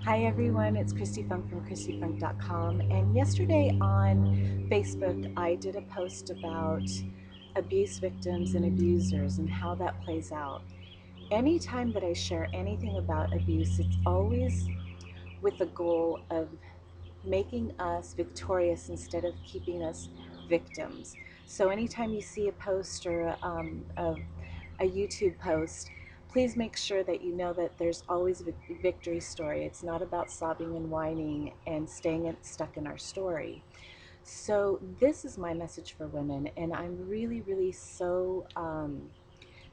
Hi everyone, it's Christy Funk from ChristyFunk.com, and yesterday on Facebook I did a post about abuse victims and abusers and how that plays out. Anytime that I share anything about abuse, it's always with the goal of making us victorious instead of keeping us victims. So anytime you see a post or a YouTube post, please make sure that you know that there's always a victory story. It's not about sobbing and whining and staying stuck in our story. So this is my message for women, and I'm really so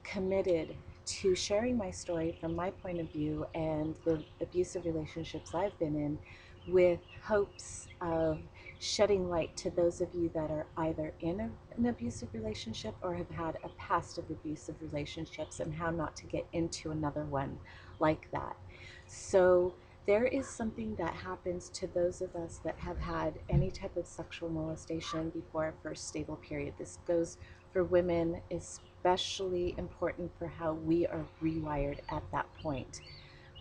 committed to sharing my story from my point of view and the abusive relationships I've been in, with hopes of shedding light to those of you that are either in an abusive relationship or have had a past of abusive relationships and how not to get into another one like that. So there is something that happens to those of us that have had any type of sexual molestation before our first stable period. This goes for women, especially important for how we are rewired at that point.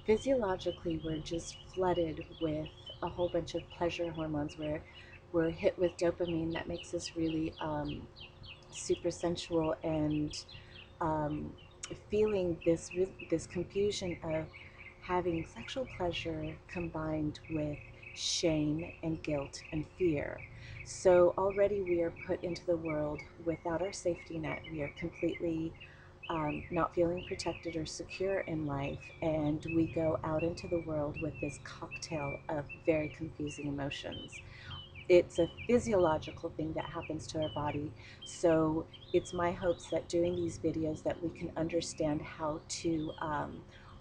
Physiologically, we're just flooded with a whole bunch of pleasure hormones. We're hit with dopamine that makes us really super sensual and um, feeling this confusion of having sexual pleasure combined with shame and guilt and fear. So already we are put into the world without our safety net. We are completely not feeling protected or secure in life, and we go out into the world with this cocktail of very confusing emotions. It's a physiological thing that happens to our body. So it's my hopes that doing these videos that we can understand how to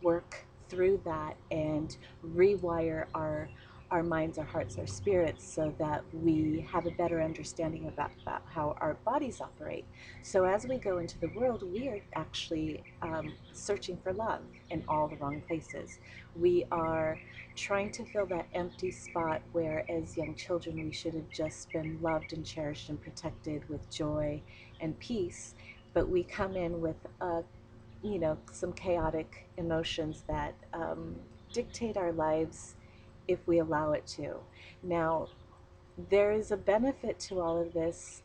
work through that and rewire our minds, our hearts, our spirits, so that we have a better understanding about how our bodies operate. So as we go into the world, we are actually searching for love in all the wrong places. We are trying to fill that empty spot where as young children we should have just been loved and cherished and protected with joy and peace, but we come in with some chaotic emotions that dictate our lives if we allow it to. Now, there is a benefit to all of this,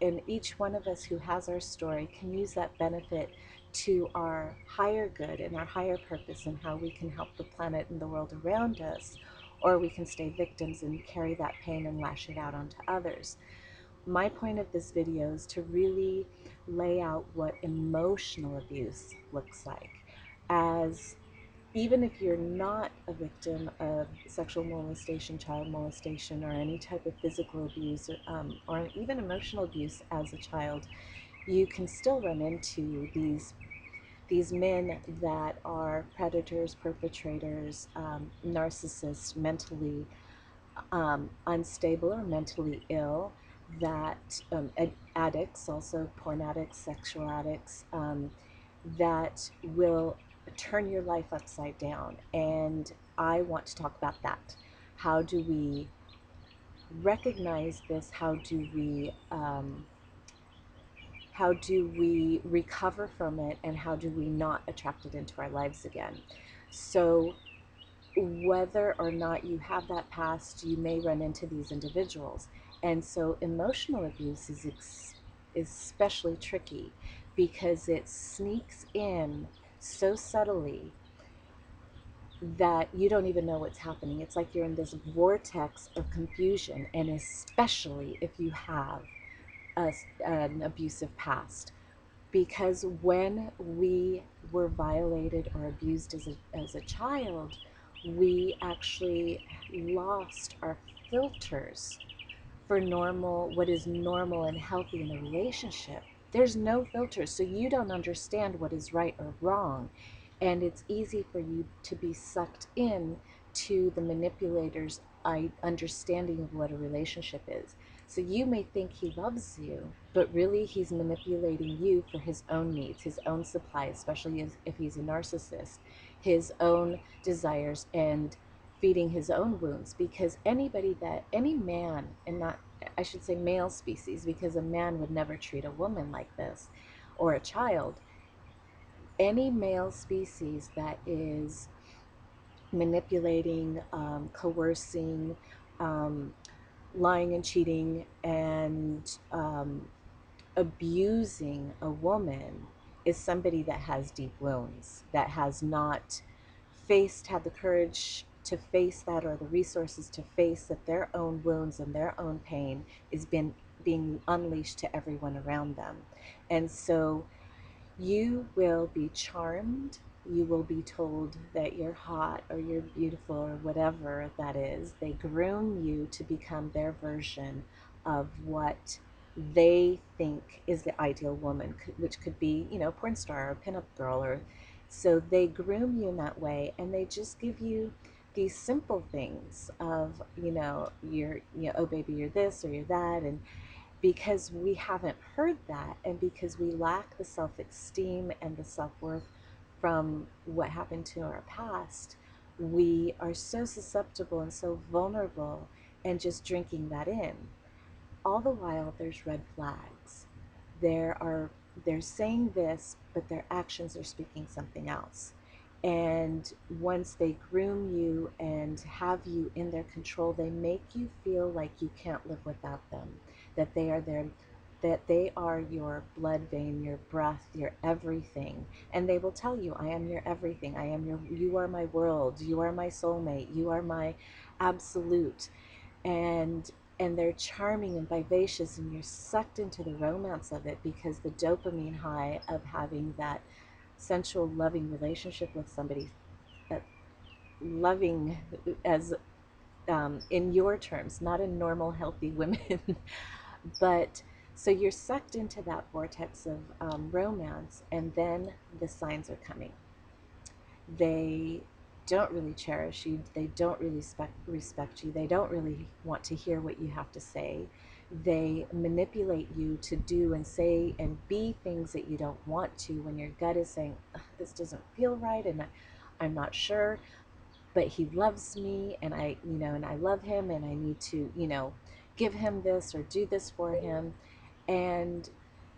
and each one of us who has our story can use that benefit to our higher good and our higher purpose and how we can help the planet and the world around us, or we can stay victims and carry that pain and lash it out onto others. My point of this video is to really lay out what emotional abuse looks like, as even if you're not a victim of sexual molestation, child molestation, or any type of physical abuse, or even emotional abuse as a child, you can still run into these men that are predators, perpetrators, narcissists, mentally unstable or mentally ill, that addicts, also porn addicts, sexual addicts, that will turn your life upside down. And I want to talk about that. How do we recognize this? How do we recover from it, and how do we not attract it into our lives again? So whether or not you have that past, you may run into these individuals. And so emotional abuse is especially tricky because it sneaks in so subtly that you don't even know what's happening. It's like you're in this vortex of confusion, and especially if you have an abusive past. Because when we were violated or abused as a child, we actually lost our filters for normal, what is normal and healthy in a relationship. There's no filters, so you don't understand what is right or wrong, and it's easy for you to be sucked in to the manipulator's understanding of what a relationship is. So you may think he loves you, but really he's manipulating you for his own needs, his own supply, especially if he's a narcissist, his own desires, and feeding his own wounds. Because any man, and not, I should say male species, because a man would never treat a woman like this, or a child, any male species that is manipulating, coercing, um, lying and cheating, and abusing a woman is somebody that has deep wounds, that has not had the courage to face that, or the resources to face that their own wounds and their own pain is been being unleashed to everyone around them. And so you will be charmed. You will be told that you're hot or you're beautiful or whatever that is. They groom you to become their version of what they think is the ideal woman, which could be, porn star or pinup girl. Or so they groom you in that way, and they just give you these simple things of, oh baby, you're this or you're that, and because we haven't heard that, and because we lack the self-esteem and the self-worth from what happened to our past, we are so susceptible and so vulnerable, and just drinking that in. All the while, there's red flags. there are they're saying this, but their actions are speaking something else. And once they groom you and have you in their control, they make you feel like you can't live without them, that they are their that they are your blood vein, your breath, your everything. And they will tell you, I am your everything. You are my world. You are my soulmate. You are my absolute. And they're charming and vivacious, and you're sucked into the romance of it, because the dopamine high of having that sensual, loving relationship with somebody, uh, loving as in your terms, not in normal, healthy women. But so you're sucked into that vortex of romance, and then the signs are coming. They don't really cherish you. They don't really respect you. They don't really want to hear what you have to say. They manipulate you to do and say and be things that you don't want to, when your gut is saying, this doesn't feel right, and I'm not sure, but he loves me, and I love him, and I need to, give him this or do this for him. And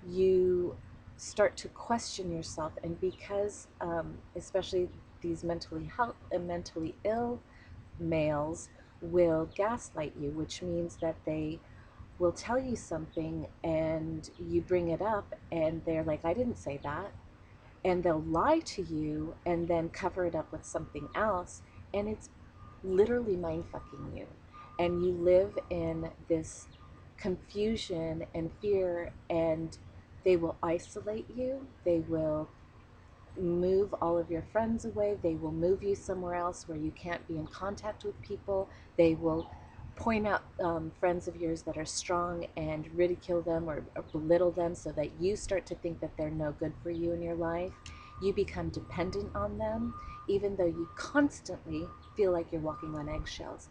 you start to question yourself. And because, especially these mentally ill males will gaslight you, which means that they will tell you something and you bring it up, and they're like, I didn't say that. And they'll lie to you and then cover it up with something else, and it's literally mind fucking you. And you live in this confusion and fear, and they will isolate you. They will move all of your friends away. They will move you somewhere else where you can't be in contact with people. They will point out friends of yours that are strong and ridicule them, or belittle them, so that you start to think that they're no good for you in your life. You become dependent on them, even though you constantly feel like you're walking on eggshells.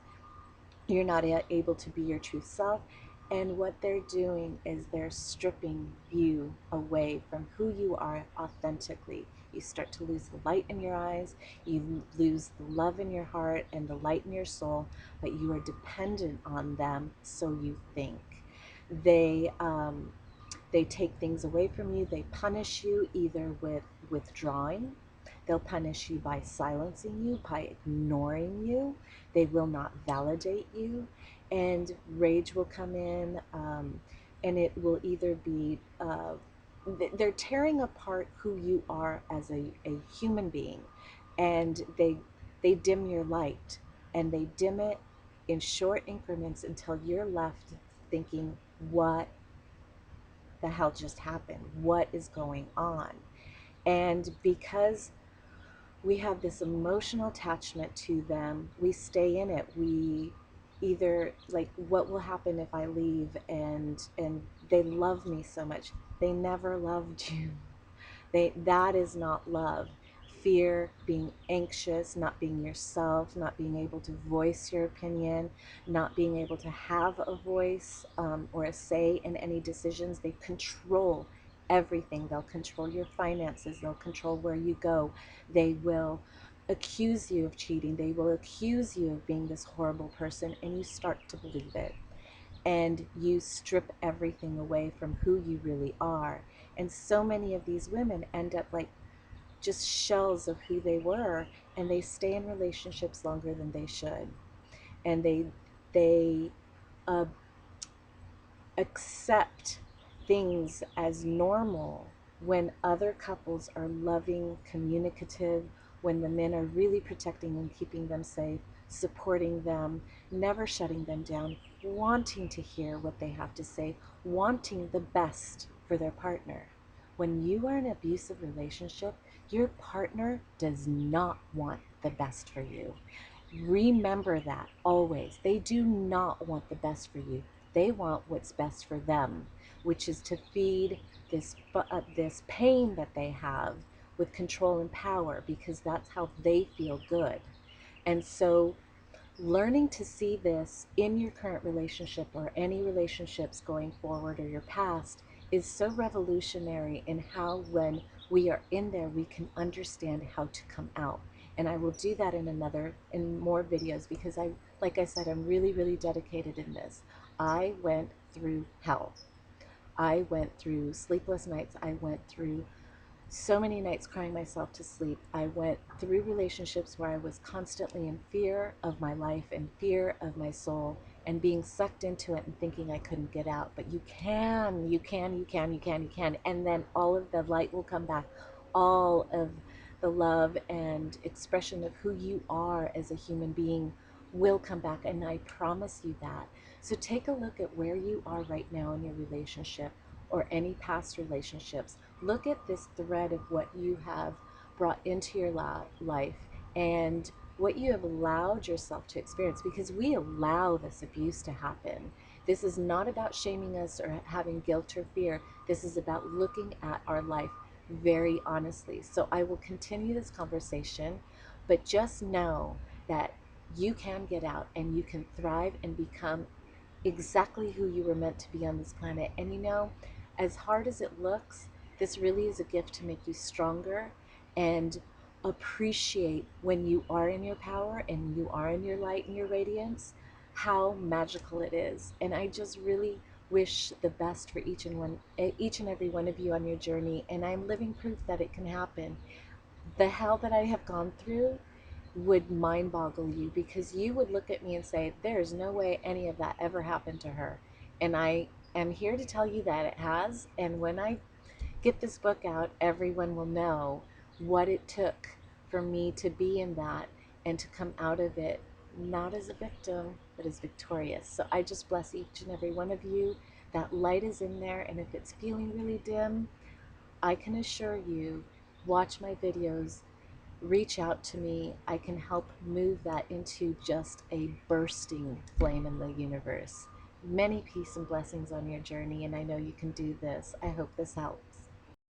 You're not able to be your true self. And what they're doing is they're stripping you away from who you are authentically. You start to lose the light in your eyes, you lose the love in your heart and the light in your soul, but you are dependent on them, so you think. They they take things away from you. They punish you either with withdrawing. They'll punish you by silencing you, by ignoring you. They will not validate you. And rage will come in, and it will either be, they're tearing apart who you are as a human being. And they dim your light, and they dim it in short increments until you're left thinking, what the hell just happened? What is going on? And because we have this emotional attachment to them, we stay in it. We either, like, what will happen if I leave? And they love me so much. They never loved you. That is not love. Fear, being anxious, not being yourself, not being able to voice your opinion, not being able to have a voice, or a say in any decisions. They control everything. They'll control your finances. They'll control where you go. They will accuse you of cheating. They will accuse you of being this horrible person, and you start to believe it. And you strip everything away from who you really are. And so many of these women end up like just shells of who they were, and they stay in relationships longer than they should. And they uh, accept things as normal when other couples are loving, communicative, when the men are really protecting and keeping them safe, supporting them, never shutting them down, wanting to hear what they have to say, wanting the best for their partner. When you are in an abusive relationship, your partner does not want the best for you. Remember that always. They do not want the best for you. They want what's best for them, which is to feed this pain that they have with control and power, because that's how they feel good. And so learning to see this in your current relationship or any relationships going forward or your past is so revolutionary in how, when we are in there, we can understand how to come out. And I will do that in more videos, because like I said, I'm really, really dedicated in this. I went through hell. I went through sleepless nights. I went through so many nights crying myself to sleep. I went through relationships where I was constantly in fear of my life and fear of my soul, and being sucked into it and thinking I couldn't get out. But you can, you can, you can, you can, you can. And then all of the light will come back. All of the love and expression of who you are as a human being will come back. And I promise you that. So take a look at where you are right now in your relationship or any past relationships. Look at this thread of what you have brought into your life and what you have allowed yourself to experience, because we allow this abuse to happen. This is not about shaming us or having guilt or fear. This is about looking at our life very honestly. So I will continue this conversation, but just know that you can get out and you can thrive and become exactly who you were meant to be on this planet. And you know, as hard as it looks, this really is a gift to make you stronger and appreciate when you are in your power and you are in your light and your radiance, how magical it is. And I just really wish the best for each and every one of you on your journey. And I'm living proof that it can happen. The hell that I have gone through would mind boggle you, because you would look at me and say, there's no way any of that ever happened to her. And I am here to tell you that it has. And when I get this book out, everyone will know what it took for me to be in that and to come out of it, not as a victim, but as victorious. So I just bless each and every one of you. That light is in there. And if it's feeling really dim, I can assure you, watch my videos, reach out to me. I can help move that into just a bursting flame in the universe. Many peace and blessings on your journey, and I know you can do this. I hope this helps.